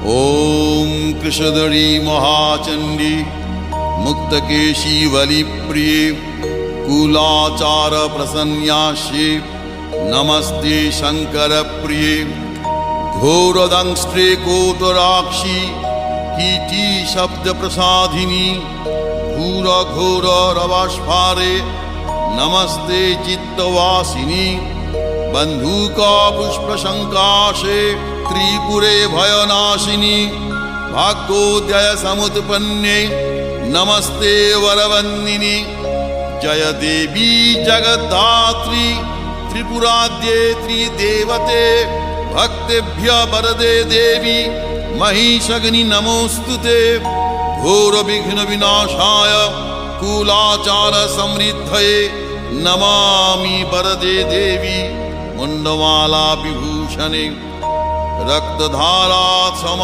ॐ कृशधरी महाचण्डी मुक्तकेशी वलिप्रिये कुलाचार प्रसन्यास्ये नमस्ते शङ्करप्रिये घोरदंष्ट्रे कोटराक्षी कीटी शब्दप्रसादिनी घोरघोररवस्फारे नमस्ते चित्तवासिनी बन्धुका पुष्पशङ्काशे त्रिपुरे भयनाशिनी भाग्योदय समुत्पन्ने नमस्ते वरवन्दिनी जय देवी जगद्धात्री त्रिपुराद्ये त्रिदेवते भक्तेभ्य वरदे देवी महिषग्नि नमोस्तुते घोर विघ्न विनाशाय कुलाचार समृद्धये नमामि वरदे देवी मुंडमाला विभूषणे रक्तधारा